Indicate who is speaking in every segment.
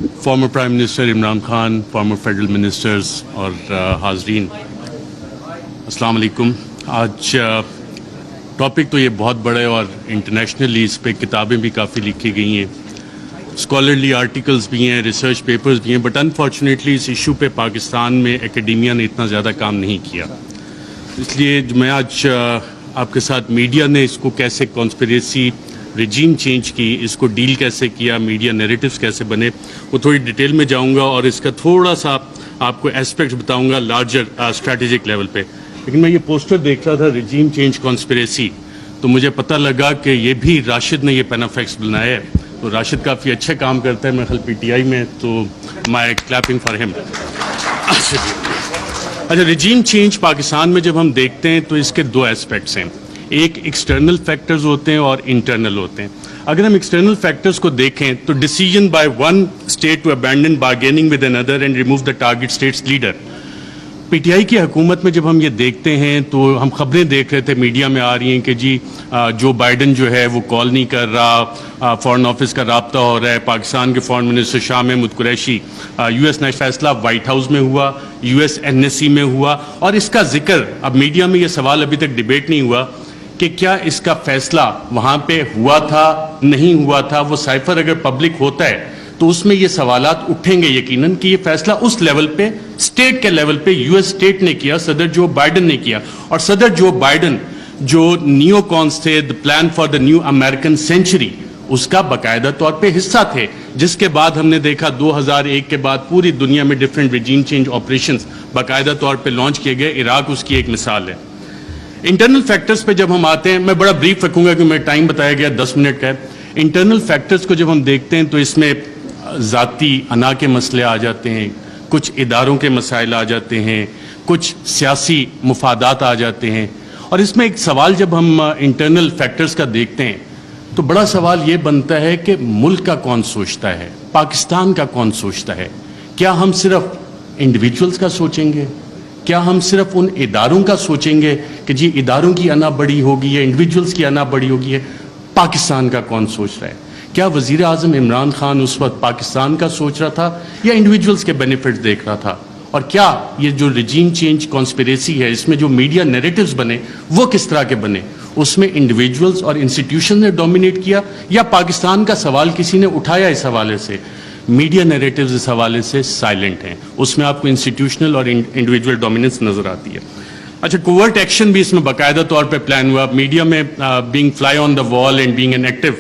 Speaker 1: Farmer prime minister Imran Khan, former federal ministers اور حاضرین، السلام علیکم۔ آج ٹاپک تو یہ بہت بڑا ہے اور انٹرنیشنلی اس پہ کتابیں بھی کافی لکھی گئی ہیں، اسکالرلی آرٹیکلز بھی ہیں، ریسرچ پیپرز بھی ہیں، بٹ انفارچونیٹلی اس ایشو پہ پاکستان میں اکیڈیمیا نے اتنا زیادہ کام نہیں کیا۔ اس لیے میں آج آپ کے ساتھ میڈیا نے اس کو کیسے کانسپریسی رجیم چینج کی، اس کو ڈیل کیسے کیا، میڈیا نیریٹیوز کیسے بنے، وہ تھوڑی ڈیٹیل میں جاؤں گا اور اس کا تھوڑا سا آپ کو ایسپیکٹ بتاؤں گا لارجر اسٹریٹجک لیول پہ۔ لیکن میں یہ پوسٹر دیکھ رہا تھا رجیم چینج کانسپریسی، تو مجھے پتہ لگا کہ یہ بھی راشد نے یہ پینافیکس بنایا ہے، تو راشد کافی اچھے کام کرتا ہے، میں خیال پی ٹی آئی میں، تو مائی کلیپنگ فار ہم۔ اچھا، رجیم چینج پاکستان میں جب ہم دیکھتے ہیں تو اس کے دو ایسپیکٹس ہیں، ایک ایکسٹرنل فیکٹرز ہوتے ہیں اور انٹرنل ہوتے ہیں۔ اگر ہم ایکسٹرنل فیکٹرز کو دیکھیں تو decision by one state to abandon bargaining with under and remove the target state's leader. P T I کی حکومت میں جب ہم یہ دیکھتے ہیں تو ہم خبریں دیکھ رہے تھے، میڈیا میں آ رہی ہیں کہ جی جو بائیڈن جو ہے وہ کال نہیں کر رہا، فارن آفس کا رابطہ ہو رہا ہے، پاکستان کے foreign minister Shah Mahmood Qureshi, U S national فیصلہ وائٹ ہاؤس میں ہوا، U S N S C میں ہوا، اور اس کا ذکر اب میڈیا میں یہ سوال ابھی تک ڈیبیٹ نہیں ہوا کہ کیا اس کا فیصلہ وہاں پہ ہوا تھا نہیں ہوا تھا۔ وہ سائفر اگر پبلک ہوتا ہے تو اس میں یہ سوالات اٹھیں گے یقیناً کہ یہ فیصلہ اس لیول پہ، اسٹیٹ کے لیول پہ یو ایس اسٹیٹ نے کیا، صدر جو بائیڈن نے کیا، اور صدر جو بائیڈن جو نیو کانس تھے، the plan for the new American century, اس کا باقاعدہ طور پہ حصہ تھے، جس کے بعد ہم نے دیکھا 2001 کے بعد پوری دنیا میں ڈفرینٹ رجیم چینج آپریشنز باقاعدہ طور پہ لانچ کیے گئے۔ عراق اس کی ایک مثال ہے۔ انٹرنل فیکٹرز پہ جب ہم آتے ہیں، میں بڑا بریف رکھوں گا کہ میں ٹائم بتایا گیا 10 منٹ کا ہے۔ انٹرنل فیکٹرز کو جب ہم دیکھتے ہیں تو اس میں ذاتی انا کے مسئلے آ جاتے ہیں، کچھ اداروں کے مسائل آ جاتے ہیں، کچھ سیاسی مفادات آ جاتے ہیں، اور اس میں ایک سوال جب ہم انٹرنل فیکٹرز کا دیکھتے ہیں تو بڑا سوال یہ بنتا ہے کہ ملک کا کون سوچتا ہے، پاکستان کا کون سوچتا ہے؟ کیا ہم صرف انڈیویجولز کا سوچیں گے؟ کیا ہم صرف ان اداروں کا سوچیں گے کہ جی اداروں کی انا بڑی ہوگی ہے، انڈیویجولز کی انا بڑی ہوگی ہے؟ پاکستان کا کون سوچ رہا ہے؟ کیا وزیر اعظم عمران خان اس وقت پاکستان کا سوچ رہا تھا یا انڈیویجولز کے بینیفٹ دیکھ رہا تھا؟ اور کیا یہ جو رجیم چینج کانسپریسی ہے، اس میں جو میڈیا نیریٹیوز بنے وہ کس طرح کے بنے؟ اس میں انڈیویجولز اور انسٹیٹیوشن نے ڈومینیٹ کیا یا پاکستان کا سوال کسی نے اٹھایا؟ اس حوالے سے میڈیا نیریٹیوز اس حوالے سے سائلنٹ ہیں، اس میں آپ کو انسٹیٹیوشنل اور انڈیویجول ڈومیننس نظر آتی ہے۔ اچھا، کوورٹ ایکشن بھی اس میں باقاعدہ طور پہ پلان ہوا۔ میڈیا میں being fly on the wall and being an active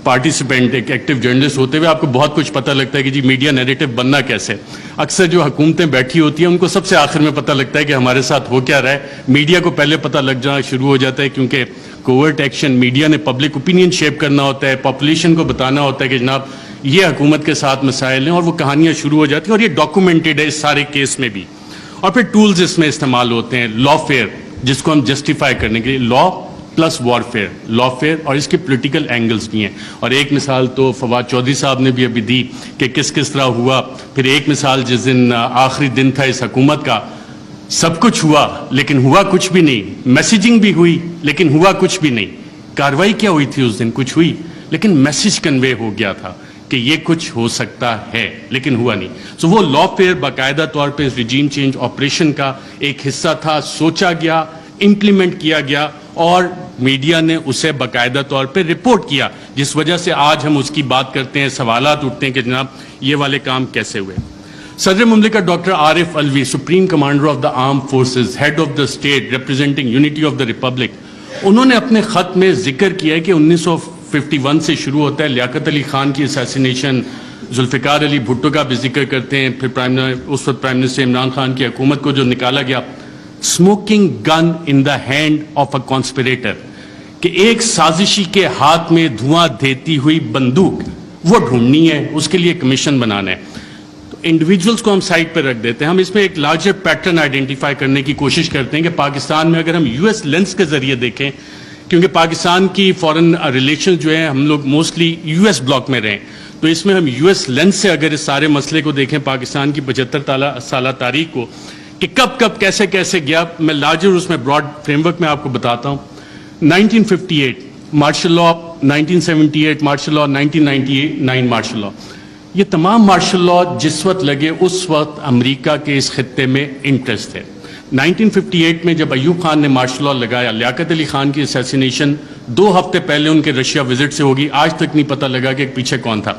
Speaker 1: participant, ایک ایکٹیو جرنلسٹ ہوتے ہوئے آپ کو بہت کچھ پتہ لگتا ہے کہ جی میڈیا نیریٹو بننا کیسے۔ اکثر جو حکومتیں بیٹھی ہوتی ہیں ان کو سب سے آخر میں پتہ لگتا ہے کہ ہمارے ساتھ ہو کیا رہا ہے، میڈیا کو پہلے پتہ لگ جانا شروع ہو جاتا ہے، کیونکہ کوورٹ ایکشن میڈیا نے پبلک اوپینین شیپ کرنا ہوتا ہے، پاپولیشن کو بتانا ہوتا ہے کہ جناب یہ حکومت کے ساتھ مسائل ہیں، اور وہ کہانیاں شروع ہو جاتی ہیں، اور یہ ڈاکومنٹڈ ہے اس سارے کیس میں بھی۔ اور پھر ٹولز اس میں استعمال ہوتے ہیں، لا فیئر جس کو ہم جسٹیفائی کرنے کے لیے، لا پلس وارفیئر، لا فیئر، اور اس کے پولیٹیکل اینگلز بھی ہیں۔ اور ایک مثال تو فواد چودھری صاحب نے بھی ابھی دی کہ کس طرح ہوا۔ پھر ایک مثال جس دن آخری دن تھا اس حکومت کا، سب کچھ ہوا لیکن ہوا کچھ بھی نہیں، میسیجنگ بھی ہوئی لیکن ہوا کچھ بھی نہیں۔ کاروائی کیا ہوئی تھی اس دن؟ کچھ ہوئی لیکن میسیج کنوے ہو گیا تھا کہ یہ کچھ ہو سکتا ہے لیکن ہوا نہیں۔ سو وہ لا فیئر باقاعدہ طور پہ اس رجیم چینج آپریشن کا ایک حصہ تھا، سوچا گیا، امپلیمنٹ کیا گیا، اور میڈیا نے اسے باقاعدہ طور پہ رپورٹ کیا، جس وجہ سے آج ہم اس کی بات کرتے ہیں، سوالات اٹھتے ہیں کہ جناب یہ والے کام کیسے ہوئے۔ صدر مملکت doctor Arif Alvi, supreme commander of the arm forces, head of the state representing unity of the republic, انہوں نے اپنے خط میں ذکر کیا ہے کہ 1951 سے شروع ہوتا ہے، لیاقت علی خان کی اسیسینیشن، ذوالفقار علی بھٹو کا بھی ذکر کرتے ہیں، پھر اس وقت پرائم منسٹر عمران خان کی حکومت کو جو نکالا گیا، smoking gun in the hand of a conspirator, کہ ایک سازشی کے ہاتھ میں دھواں دیتی ہوئی بندوق وہ ڈھونڈنی ہے، اس کے لیے کمیشن بنانا ہے۔ تو انڈیویجولز کو ہم سائڈ پہ رکھ دیتے ہیں، ہم اس میں ایک لارجر پیٹرن آئیڈینٹیفائی کرنے کی کوشش کرتے ہیں کہ پاکستان میں اگر ہم یو ایس لینس کے ذریعے دیکھیں، کیونکہ پاکستان کی فارن ریلیشن جو ہیں ہم لوگ موسٹلی یو ایس بلاک میں رہیں، تو اس میں ہم یو ایس لینس سے اگر اس سارے مسئلے کو دیکھیں، پاکستان کی 75 سالہ تاریخ کو، کہ کب کیسے گیا، میں لارجر اس میں براڈ فریم ورک میں آپ کو بتاتا ہوں۔ 1958 martial law, 1978 martial law, 1999 martial law, یہ تمام مارشل لا جس وقت لگے اس وقت امریکہ کے اس خطے میں انٹرسٹ تھے. 1958 میں جب ایوب خان نے مارشل لا لگایا, لیاقت علی خان کی اسیسینیشن 2 ہفتے پہلے ان کے رشیا وزٹ سے ہوگی, آج تک نہیں پتہ لگا کہ پیچھے کون تھا.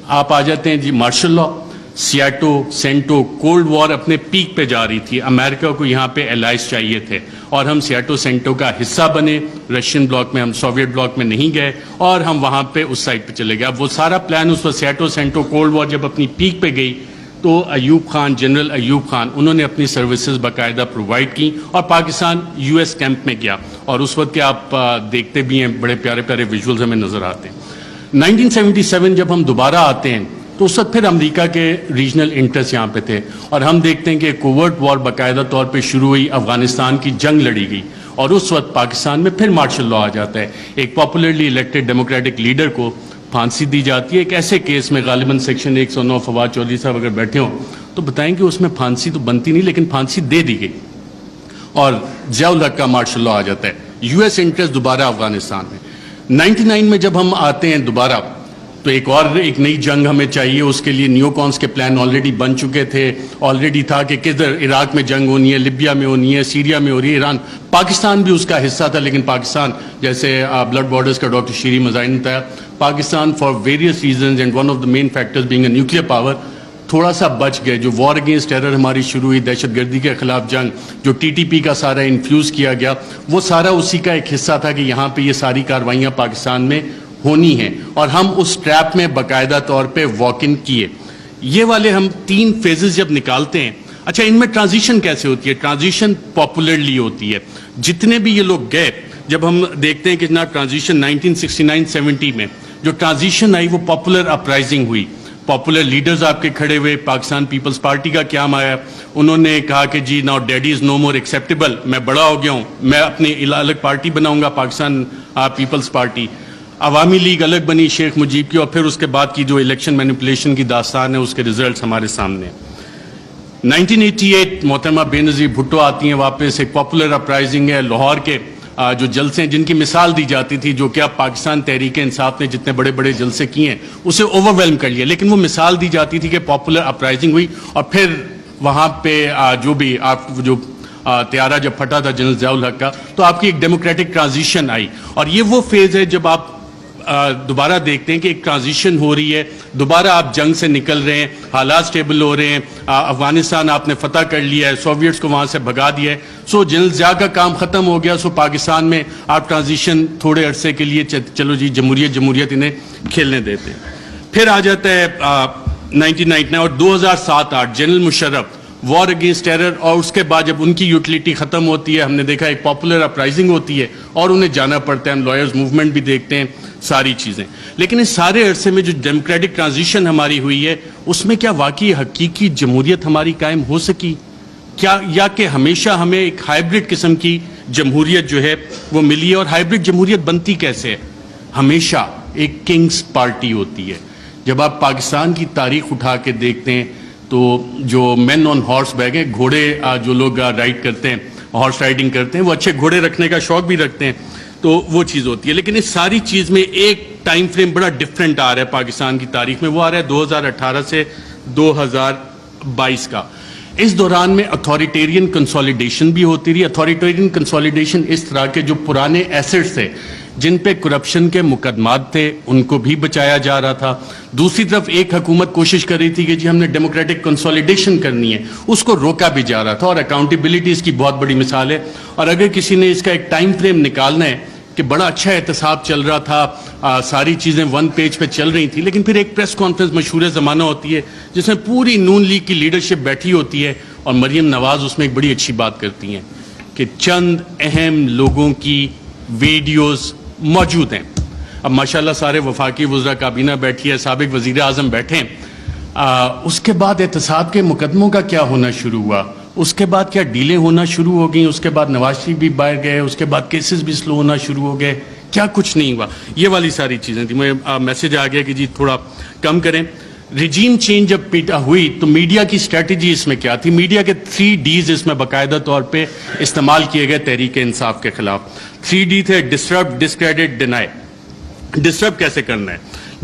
Speaker 1: آپ آ جاتے ہیں جی مارشل لا, سیاٹو, سینٹو, کولڈ وار اپنے پیک پہ جا رہی تھی, امریکہ کو یہاں پہ الائز چاہیے تھے اور ہم سیاٹو سینٹو کا حصہ بنے, رشین بلاک میں, ہم سوویٹ بلاک میں نہیں گئے اور ہم وہاں پہ اس سائڈ پہ چلے گئے. اب وہ سارا پلان اس وقت سیاٹو سینٹو کولڈ وار جب اپنی پیک پہ گئی تو ایوب خان, جنرل ایوب خان, انہوں نے اپنی سروسز باقاعدہ پرووائڈ کی اور پاکستان یو ایس کیمپ میں گیا, اور اس وقت کے آپ دیکھتے بھی ہیں بڑے پیارے پیارے ویژولز ہمیں نظر آتے ہیں. 1977 جب ہم دوبارہ آتے ہیں تو اس وقت پھر امریکہ کے ریجنل انٹرسٹ یہاں پہ تھے, اور ہم دیکھتے ہیں کہ کوورٹ وار باقاعدہ طور پہ شروع ہوئی, افغانستان کی جنگ لڑی گئی, اور اس وقت پاکستان میں پھر مارشل لا آ جاتا ہے. ایک پاپولرلی الیکٹڈ ڈیموکریٹک لیڈر کو پھانسی دی جاتی ہے ایک ایسے کیس میں, غالباً سیکشن 109, فواد چودھری صاحب اگر بیٹھے ہوں تو بتائیں کہ اس میں پھانسی تو بنتی نہیں, لیکن پھانسی دے دی گئی, اور ضیاء الحق کا مارشل لا آ جاتا ہے. یو ایس انٹرسٹ دوبارہ افغانستان میں. 99 میں جب ہم آتے ہیں دوبارہ تو ایک نئی جنگ ہمیں چاہیے, اس کے لیے نیو کونس کے پلان آلریڈی بن چکے تھے, آلریڈی تھا کہ کدھر عراق میں جنگ ہونی ہے, لیبیا میں ہونی ہے, سیریا میں ہو رہی ہے, ایران, پاکستان بھی اس کا حصہ تھا, لیکن پاکستان جیسے بلڈ بارڈرز کا ڈاکٹر شیری مزاحم نے بتایا, Pakistan for various reasons and one of the main factors being a nuclear power تھوڑا سا بچ گئے. جو وار اگینسٹ ٹیرر ہماری شروع ہوئی, دہشت گردی کے خلاف جنگ, جو ٹی ٹی پی کا سارا انفیوز کیا گیا, وہ سارا اسی کا ایک حصہ تھا کہ یہاں پہ یہ ساری کارروائیاں پاکستان میں ہونی ہیں, اور ہم اس ٹریپ میں باقاعدہ طور پہ واک ان کیے. یہ والے ہم 3 فیزز جب نکالتے ہیں, اچھا ان میں ٹرانزیشن کیسے ہوتی ہے؟ ٹرانزیشن پاپولرلی ہوتی ہے. جتنے بھی یہ لوگ گئے, جب ہم دیکھتے ہیں کہ جناب ٹرانزیشن 1969-70 میں جو ٹرانزیشن آئی وہ پاپولر اپرائزنگ ہوئی, پاپولر لیڈرز آپ کے کھڑے ہوئے, پاکستان پیپلز پارٹی کا قیام آیا, انہوں نے کہا کہ جی ناؤ ڈیڈی از نو مور ایکسیپٹیبل, میں بڑا ہو گیا ہوں, میں اپنی الگ پارٹی بناؤں گا, پاکستان پیپلز پارٹی. عوامی لیگ الگ بنی شیخ مجیب کی, اور پھر اس کے بعد کی جو الیکشن مینیپولیشن کی داستان ہے اس کے ریزلٹس ہمارے سامنے. 1988 محترمہ بے نظیر بھٹو آتی ہیں واپس, ایک پاپولر اپرائزنگ ہے, لاہور کے جو جلسے ہیں جن کی مثال دی جاتی تھی, جو کہ اب پاکستان تحریک انصاف نے جتنے بڑے بڑے جلسے کیے ہیں اسے اوور ویلم کر لیا, لیکن وہ مثال دی جاتی تھی کہ پاپولر اپرائزنگ ہوئی, اور پھر وہاں پہ جو بھی آپ جو طیارہ جب پھٹا تھا جنرل ضیاء الحق کا, تو آپ کی ایک ڈیموکریٹک ٹرانزیشن آئی. اور یہ وہ فیز ہے جب آپ دوبارہ دیکھتے ہیں کہ ایک ٹرانزیشن ہو رہی ہے, دوبارہ آپ جنگ سے نکل رہے ہیں, حالات سٹیبل ہو رہے ہیں, افغانستان آپ نے فتح کر لیا ہے, سوویٹس کو وہاں سے بھگا دیا ہے, سو جنرل ضیاء کا کام ختم ہو گیا, سو پاکستان میں آپ ٹرانزیشن تھوڑے عرصے کے لیے چلو جی جمہوریت انہیں کھیلنے دیتے ہیں. پھر آ جاتا ہے 1999 اور 2007-8 general Musharraf, war against terror, اور اس کے بعد جب ان کی یوٹیلیٹی ختم ہوتی ہے, ہم نے دیکھا ایک پاپولر اپرائزنگ ہوتی ہے اور انہیں جانا پڑتا ہے, ہم لائرز موومنٹ بھی دیکھتے ہیں, ساری چیزیں. لیکن اس سارے عرصے میں جو ڈیموکریٹک ٹرانزیشن ہماری ہوئی ہے اس میں کیا واقعی حقیقی جمہوریت ہماری قائم ہو سکی کیا, یا کہ ہمیشہ ہمیں ایک ہائیبرڈ قسم کی جمہوریت جو ہے وہ ملی ہے؟ اور ہائیبرڈ جمہوریت بنتی کیسے ہے؟ ہمیشہ ایک کنگز پارٹی ہوتی ہے. جب آپ پاکستان کی تاریخ اٹھا کے دیکھتے ہیں تو جو مین آن ہارس بیک ہیں, گھوڑے جو لوگ رائڈ کرتے ہیں, ہارس رائڈنگ کرتے ہیں, وہ اچھے گھوڑے رکھنے کا شوق بھی رکھتے ہیں, تو وہ چیز ہوتی ہے. لیکن اس ساری چیز میں ایک ٹائم فریم بڑا ڈفرینٹ آ رہا ہے پاکستان کی تاریخ میں, وہ آ رہا ہے 2018 سے 2022 کا. اس دوران میں اتھارٹیرین کنسولیڈیشن بھی ہوتی رہی. اتھارٹیرین کنسولیڈیشن اس طرح کے جو پرانے ایسٹس تھے جن پہ کرپشن کے مقدمات تھے ان کو بھی بچایا جا رہا تھا. دوسری طرف ایک حکومت کوشش کر رہی تھی کہ جی ہم نے ڈیموکریٹک کنسولیڈیشن کرنی ہے, اس کو روکا بھی جا رہا تھا, اور اکاؤنٹیبلٹی اس کی بہت بڑی مثال ہے. اور اگر کسی نے اس کا ایک ٹائم فریم نکالنا ہے کہ بڑا اچھا احتساب چل رہا تھا, ساری چیزیں 1 پیج پہ چل رہی تھیں, لیکن پھر ایک پریس کانفرنس مشہور زمانہ ہوتی ہے جس میں پوری نون لیگ کی لیڈرشپ بیٹھی ہوتی ہے, اور مریم نواز اس میں ایک بڑی اچھی بات کرتی ہیں کہ چند اہم لوگوں کی ویڈیوز موجود ہیں. اب ماشاءاللہ سارے وفاقی وزراء کابینہ بیٹھی ہے, سابق وزیر اعظم بیٹھے ہیں. اس کے بعد احتساب کے مقدموں کا کیا ہونا شروع ہوا, اس کے بعد کیا ڈیلیں ہونا شروع ہو گئیں, اس کے بعد نواز شریف بھی باہر گئے, اس کے بعد کیسز بھی سلو ہونا شروع ہو گئے, کیا کچھ نہیں ہوا. یہ والی ساری چیزیں تھیں. مجھے میسج آ گیا کہ جی تھوڑا کم کریں. ریجیم چینج جب پیٹا ہوئی تو میڈیا کی اسٹریٹجی اس میں کیا تھی؟ میڈیا کے 3 Ds اس میں باقاعدہ طور پہ استعمال کیے گئے تحریک انصاف کے خلاف. 3 D تھے: ڈسٹرب, ڈسکریڈٹ, ڈینائی. ڈسٹرب کیسے کرنا ہے؟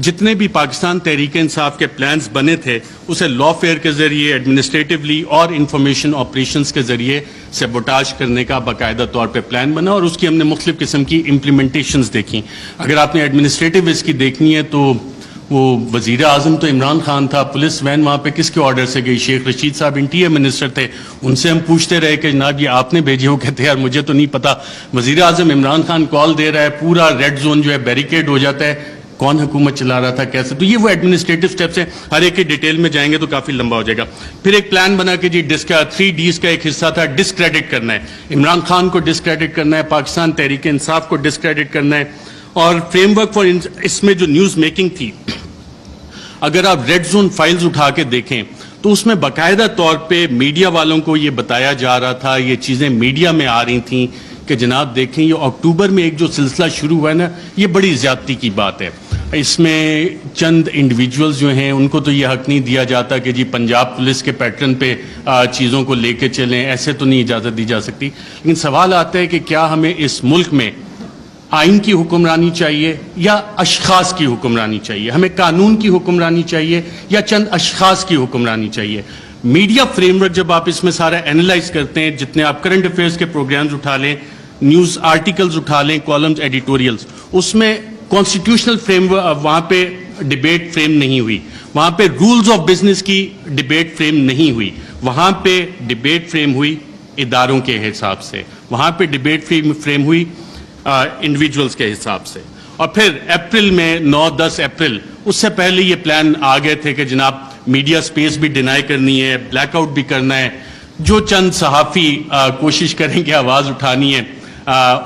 Speaker 1: جتنے بھی پاکستان تحریک انصاف کے پلانز بنے تھے اسے لا فیئر کے ذریعے ایڈمنسٹریٹولی اور انفارمیشن آپریشنز کے ذریعے سیبوٹاج کرنے کا باقاعدہ طور پہ پلان بنا اور اس کی ہم نے مختلف قسم کی امپلیمنٹیشنز دیکھی. اگر آپ نے ایڈمنسٹریٹو اس کی دیکھنی ہے تو وہ وزیر اعظم تو عمران خان تھا, پولیس وین وہاں پہ کس کے آرڈر سے گئی؟ شیخ رشید صاحب انٹیریئر منسٹر تھے, ان سے ہم پوچھتے رہے کہ جناب یہ آپ نے بھیجی؟ وہ کہتے ہیں یار مجھے تو نہیں پتا. وزیر اعظم عمران خان کال دے رہا ہے, پورا ریڈ زون جو ہے بیریکیڈ ہو جاتا ہے, کون حکومت چلا رہا تھا, کیسے؟ تو یہ وہ ایڈمنسٹریٹو سٹیپس ہیں, ہر ایک کی ڈیٹیل میں جائیں گے تو کافی لمبا ہو جائے گا. پھر ایک پلان بنا کہ جی 3 Ds کا ایک حصہ تھا ڈسکریڈٹ کرنا ہے, عمران خان کو ڈسکریڈٹ کرنا ہے, پاکستان تحریک انصاف کو ڈسکریڈٹ کرنا ہے, اور فریم ورک فار اس میں جو نیوز میکنگ تھی, اگر آپ ریڈ زون فائلز اٹھا کے دیکھیں تو اس میں باقاعدہ طور پہ میڈیا والوں کو یہ بتایا جا رہا تھا, یہ چیزیں میڈیا میں آ رہی تھیں کہ جناب دیکھیں یہ اکتوبر میں ایک جو سلسلہ شروع ہوا ہے نا, یہ بڑی زیادتی کی بات ہے. اس میں چند انڈیویجولز جو ہیں ان کو تو یہ حق نہیں دیا جاتا کہ جی پنجاب پولیس کے پیٹرن پہ چیزوں کو لے کے چلیں, ایسے تو نہیں اجازت دی جا سکتی. لیکن سوال آتا ہے کہ کیا ہمیں اس ملک میں آئین کی حکمرانی چاہیے یا اشخاص کی حکمرانی چاہیے؟ ہمیں قانون کی حکمرانی چاہیے یا چند اشخاص کی حکمرانی چاہیے؟ میڈیا فریم ورک جب آپ اس میں سارا اینالائز کرتے ہیں, جتنے آپ کرنٹ افیئرس کے پروگرامز اٹھا لیں, نیوز آرٹیکلز اٹھا لیں, کالمز, ایڈیٹوریلز, اس میں کانسٹیٹیوشنل فریم ورک وہاں پہ ڈیبیٹ فریم نہیں ہوئی, وہاں پہ رولز آف بزنس کی ڈیبیٹ فریم نہیں ہوئی, وہاں پہ ڈیبیٹ فریم ہوئی اداروں کے حساب سے, وہاں پہ ڈیبیٹ فریم ہوئی انڈیویجولز کے حساب سے. اور پھر اپریل میں 9-10 اپریل, اس سے پہلے یہ پلان آ گئے تھے کہ جناب میڈیا سپیس بھی ڈینائی کرنی ہے, بلیک آؤٹ بھی کرنا ہے, جو چند صحافی کوشش کریں کہ آواز اٹھانی ہے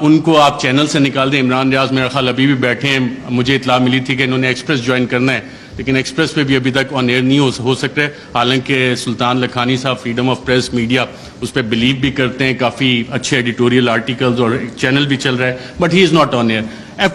Speaker 1: ان کو آپ چینل سے نکال دیں. عمران ریاض میرا خیال ابھی بھی بیٹھے ہیں, مجھے اطلاع ملی تھی کہ انہوں نے ایکسپریس جوائن کرنا ہے, لیکن ایکسپریس پہ بھی ابھی تک آن ایئر نہیں ہو سکتا ہے, حالانکہ سلطان لکھانی صاحب فریڈم آف پریس میڈیا اس پہ بلیو بھی کرتے ہیں, کافی اچھے ایڈیٹوریل آرٹیکلز اور چینل بھی چل رہا ہے, but he is not on air.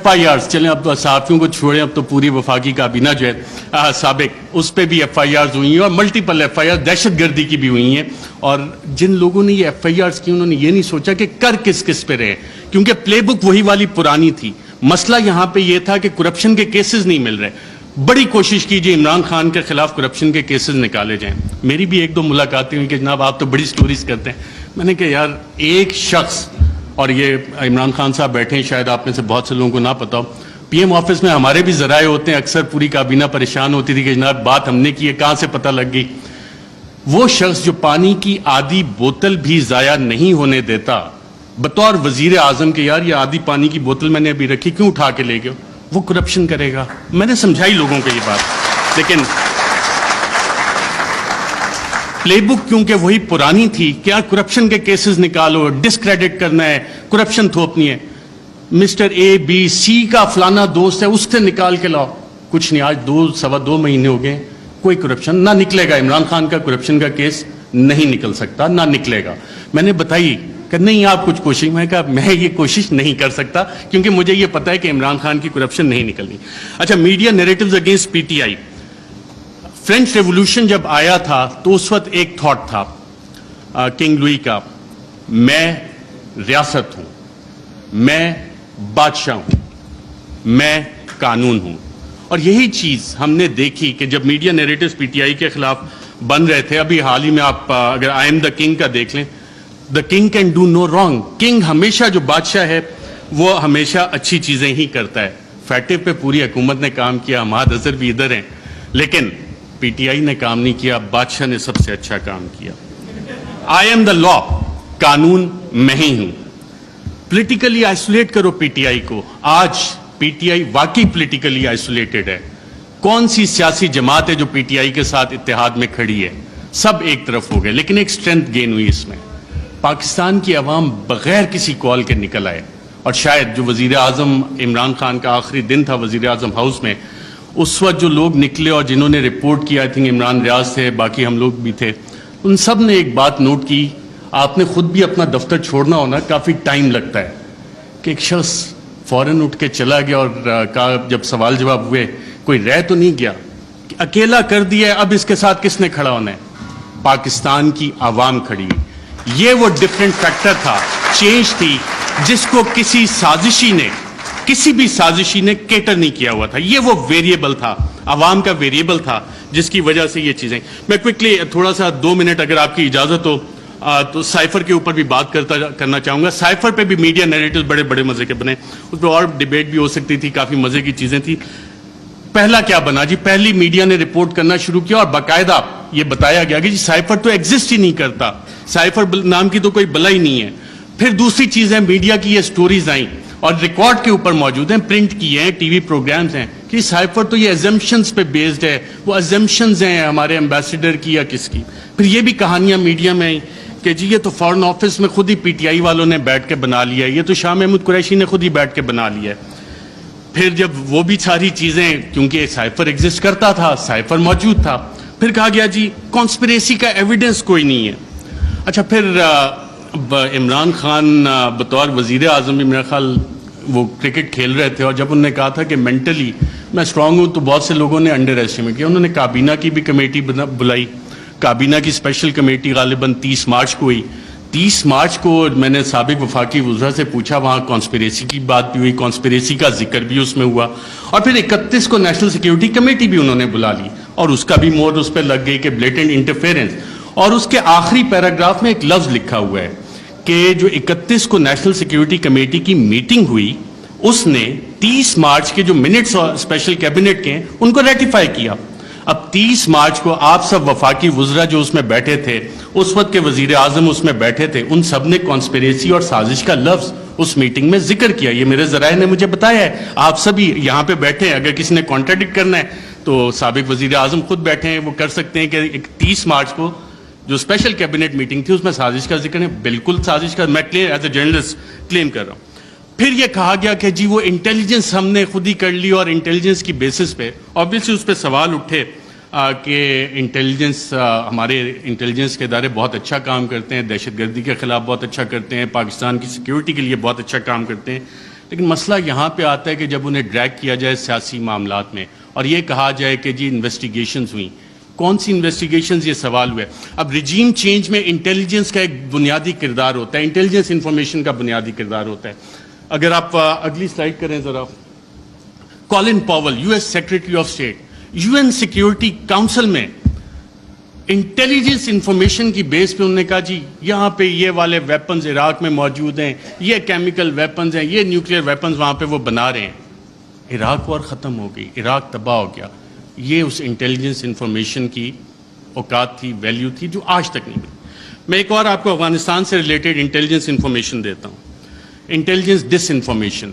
Speaker 1: FIRs چلیں, اب صحافیوں کو چھوڑیں, اب تو پوری وفاقی کابینہ جو ہے سابق, اس پہ بھی FIRs ہوئی ہیں, اور ملٹیپل FIRs دہشت گردی کی بھی ہوئی ہیں. اور جن لوگوں نے یہ FIRs کی انہوں نے یہ نہیں سوچا کہ کر کس پہ رہے, کیونکہ پلے بک وہی والی پرانی تھی. مسئلہ یہاں پہ یہ تھا کہ کرپشن کے کیسز نہیں مل رہے. بڑی کوشش کیجیے عمران خان کے خلاف کرپشن کے کیسز نکالے جائیں. میری بھی 1-2 ملاقاتیں ہوئی کہ جناب آپ تو بڑی سٹوریز کرتے ہیں. میں نے کہا یار ایک شخص, اور یہ عمران خان صاحب بیٹھے ہیں, شاید آپ میں سے بہت سے لوگوں کو نہ پتا ہو, PM آفس میں ہمارے بھی ذرائع ہوتے ہیں, اکثر پوری کابینہ پریشان ہوتی تھی کہ جناب بات ہم نے کی ہے, کہاں سے پتہ لگ گئی. وہ شخص جو پانی کی آدھی بوتل بھی ضائع نہیں ہونے دیتا بطور وزیر اعظم کے, یار یہ آدھی پانی کی بوتل میں نے ابھی رکھی, کیوں اٹھا کے لے گئے, وہ کرپشن کرے گا. میں نے سمجھائی لوگوں کو یہ بات, لیکن پلے بک کیونکہ وہی پرانی تھی, کیا کرپشن کے کیسز نکالو, ڈسکریڈٹ کرنا ہے, کرپشن تھوپنی ہے. مسٹر ABC کا فلانا دوست ہے, اس سے نکال کے لاؤ, کچھ نہیں. آج 2-2.25 مہینے ہو گئے, کوئی کرپشن نہ نکلے گا. عمران خان کا کرپشن کا کیس نہیں نکل سکتا, نہ نکلے گا. میں نے بتائی کہ نہیں آپ کچھ کوشش, میں کہا میں یہ کوشش نہیں کر سکتا کیونکہ مجھے یہ پتا ہے کہ عمران خان کی کرپشن نہیں نکلنی. اچھا, media narratives against PTI. French revolution جب آیا تھا تو اس وقت ایک تھاٹ تھا کنگ لوئی کا, میں ریاست ہوں, میں بادشاہ ہوں, میں قانون ہوں. اور یہی چیز ہم نے دیکھی کہ جب میڈیا نیریٹوز PTI کے خلاف بن رہے تھے, ابھی حال ہی میں آپ اگر آئی ایم دا کنگ کا دیکھ لیں, the king can do no wrong. King ہمیشہ, جو بادشاہ ہے وہ ہمیشہ اچھی چیزیں ہی کرتا ہے. فیٹو پہ پوری حکومت نے کام کیا, حماد اظہر بھی ادھر ہیں, لیکن PTI نے کام نہیں کیا, بادشاہ نے سب سے اچھا کام کیا. آئی ایم دا لا, قانون میں ہی ہوں. پولیٹیکلی آئسولیٹ کرو PTI کو. آج PTI واقعی پولیٹیکلی آئسولیٹڈ ہے. کون سی سیاسی جماعت ہے جو PTI کے ساتھ اتحاد میں کھڑی ہے؟ سب ایک طرف ہو گئے, لیکن ایک سٹرینتھ گین ہوئی اس میں. پاکستان کی عوام بغیر کسی کال کے نکل آئے, اور شاید جو وزیر اعظم عمران خان کا آخری دن تھا وزیر اعظم ہاؤس میں, اس وقت جو لوگ نکلے اور جنہوں نے رپورٹ کیا, آئی تھنک عمران ریاض تھے, باقی ہم لوگ بھی تھے, ان سب نے ایک بات نوٹ کی. آپ نے خود بھی اپنا دفتر چھوڑنا ہونا, کافی ٹائم لگتا ہے, کہ ایک شخص فوراً اٹھ کے چلا گیا اور کہا, جب سوال جواب ہوئے, کوئی رہ تو نہیں گیا, کہ اکیلا کر دیا, اب اس کے ساتھ کس نے کھڑا ہونا ہے؟ پاکستان کی عوام کھڑی ہوئی. یہ وہ ڈفرینٹ فیکٹر تھا, چینج تھی, جس کو کسی سازشی نے, کسی بھی سازشی نے کیٹر نہیں کیا ہوا تھا. یہ وہ ویریبل تھا, عوام کا ویریبل تھا, جس کی وجہ سے یہ چیزیں. میں کوئکلی تھوڑا سا 2 منٹ اگر آپ کی اجازت ہو تو سائفر کے اوپر بھی بات کرنا چاہوں گا. سائفر پہ بھی میڈیا نیریٹو بڑے بڑے مزے کے بنے, اس پہ اور ڈیبیٹ بھی ہو سکتی تھی, کافی مزے کی چیزیں تھی. پہلا کیا بنا جی, پہلی میڈیا نے رپورٹ کرنا شروع کیا اور باقاعدہ یہ بتایا گیا کہ جی سائفر تو ایگزسٹ ہی نہیں کرتا, سائفر نام کی تو کوئی بلا ہی نہیں ہے. پھر دوسری چیز ہے, میڈیا کی یہ سٹوریز آئیں اور ریکارڈ کے اوپر موجود ہیں, پرنٹ کیے ہیں, ٹی وی پروگرامز ہیں کہ سائفر تو یہ ایزمپشنز پہ بیسڈ ہے. وہ ایزمپشنز ہیں ہمارے ایمبیسیڈر کی یا کس کی. پھر یہ بھی کہانیاں میڈیا میں آئیں کہ جی یہ تو فارن آفس میں خود ہی پی ٹی آئی والوں نے بیٹھ کے بنا لیا ہے, یہ تو شاہ محمود قریشی نے خود ہی بیٹھ کے بنا لیا ہے. پھر جب وہ بھی ساری چیزیں, کیونکہ سائفر ایگزسٹ کرتا تھا, سائفر موجود تھا, پھر کہا گیا جی کانسپریسی کا ایویڈنس کوئی نہیں ہے. اچھا پھر عمران خان بطور وزیر اعظم میرا خیال وہ کرکٹ کھیل رہے تھے, اور جب انہوں نے کہا تھا کہ مینٹلی میں اسٹرانگ ہوں, تو بہت سے لوگوں نے انڈر ایسٹیمیٹ کیا. انہوں نے کابینہ کی بھی کمیٹی بلائی, کابینہ کی اسپیشل کمیٹی غالباً 30 مارچ کو ہوئی. 30 مارچ کو میں نے سابق وفاقی وزراء سے پوچھا, وہاں کانسپریسی کی بات بھی ہوئی, کانسپریسی کا ذکر بھی اس میں ہوا, اور پھر 31 کو نیشنل سیکیورٹی کمیٹی بھی انہوں نے بلا لی, اور اس کا بھی مور اس پہ لگ گئی کہ بلیٹنٹ انٹرفیرنس. اور اس کے آخری پیراگراف میں ایک لفظ لکھا ہوا ہے کہ جو 31 کو نیشنل سیکیورٹی کمیٹی کی میٹنگ ہوئی, اس نے 30 مارچ کے جو منٹس اسپیشل کیبنٹ کے ہیں ان کو ریٹیفائی کیا. اب 30 مارچ کو آپ سب وفاقی وزراء جو اس میں بیٹھے تھے, اس وقت کے وزیر اعظم اس میں بیٹھے تھے, ان سب نے کانسپریسی اور سازش کا لفظ اس میٹنگ میں ذکر کیا. یہ میرے ذرائع نے مجھے بتایا ہے, آپ سبھی یہاں پہ بیٹھے ہیں, اگر کسی نے کانٹراڈکٹ کرنا ہے تو سابق وزیر اعظم خود بیٹھے ہیں, وہ کر سکتے ہیں کہ 30 مارچ کو جو اسپیشل کیبنٹ میٹنگ تھی اس میں سازش کا ذکر ہے. بالکل سازش کا میں ایز اے جرنلسٹ کلیم کر رہا ہوں. پھر یہ کہا گیا کہ جی وہ انٹیلیجنس ہم نے خود ہی کر لی, اور انٹیلیجنس کی بیسس پہ آبویسلی اس پہ سوال اٹھے کہ انٹیلیجنس, ہمارے انٹیلیجنس کے ادارے بہت اچھا کام کرتے ہیں, دہشت گردی کے خلاف بہت اچھا کرتے ہیں, پاکستان کی سیکیورٹی کے لیے بہت اچھا کام کرتے ہیں. لیکن مسئلہ یہاں پہ آتا ہے کہ جب انہیں ڈریگ کیا جائے سیاسی معاملات میں, اور یہ کہا جائے کہ جی انویسٹیگیشنز ہوئیں, کون سی انویسٹیگیشنز, یہ سوال ہوا ہے. اب ریجیم چینج میں انٹیلیجنس کا ایک بنیادی کردار ہوتا ہے, انٹیلیجنس انفارمیشن کا بنیادی کردار ہوتا ہے. اگر آپ اگلی سلائڈ کریں ذرا, Colin Powell U S secretary of state, U N security council میں انٹیلیجنس انفارمیشن کی بیس پہ انہوں نے کہا جی یہاں پہ یہ والے ویپنز عراق میں موجود ہیں, یہ کیمیکل ویپنز ہیں, یہ نیوکلیئر ویپنز وہاں پہ وہ بنا رہے ہیں. عراق وار ختم ہو گئی, عراق تباہ ہو گیا. یہ اس انٹیلیجنس انفارمیشن کی اوقات تھی, ویلیو تھی, جو آج تک نہیں ملی. میں ایک اور آپ کو افغانستان سے ریلیٹڈ انٹیلیجنس انفارمیشن دیتا ہوں, انٹیلیجنس ڈس انفارمیشن,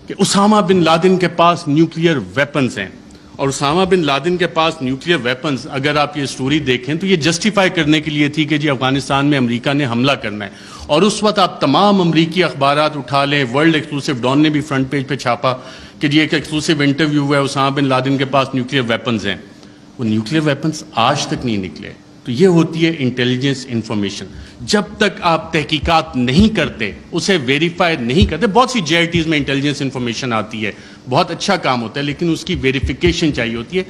Speaker 1: کہ اسامہ بن لادن کے پاس نیوکلیئر ویپنز ہیں. اور اسامہ بن لادن کے پاس نیوکلیئر ویپنز, اگر آپ یہ سٹوری دیکھیں تو یہ جسٹیفائی کرنے کے لیے تھی کہ جی افغانستان میں امریکہ نے حملہ کرنا ہے. اور اس وقت آپ تمام امریکی اخبارات اٹھا لیں, ورلڈ ایکسکلوسیو ڈان نے بھی فرنٹ پیج پہ چھاپا کہ جی ایک ایکسکلوسیو انٹرویو ہوا ہے, اسامہ بن لادن کے پاس نیوکلیئر ویپنز ہیں. وہ نیوکلیئر ویپنز آج تک نہیں نکلے. تو یہ ہوتی ہے انٹیلیجنس انفارمیشن. جب تک آپ تحقیقات نہیں کرتے, اسے ویریفائی نہیں کرتے, بہت سی جے آئی ٹیز میں انٹیلیجنس انفارمیشن آتی ہے, بہت اچھا کام ہوتا ہے, لیکن اس کی ویریفیکیشن چاہیے ہوتی ہے.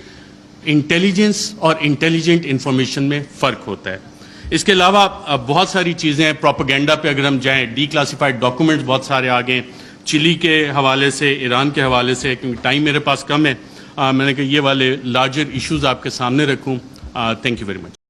Speaker 1: انٹیلیجنس اور انٹیلیجنٹ انفارمیشن میں فرق ہوتا ہے. اس کے علاوہ بہت ساری چیزیں ہیں. پروپیگنڈا پہ اگر ہم جائیں, ڈی کلاسیفائڈ ڈاکومنٹس بہت سارے آ گئے, چلی کے حوالے سے, ایران کے حوالے سے, کیونکہ ٹائم میرے پاس کم ہے, میں نے کہا یہ والے لارجر ایشوز آپ کے سامنے رکھوں. Thank you very much.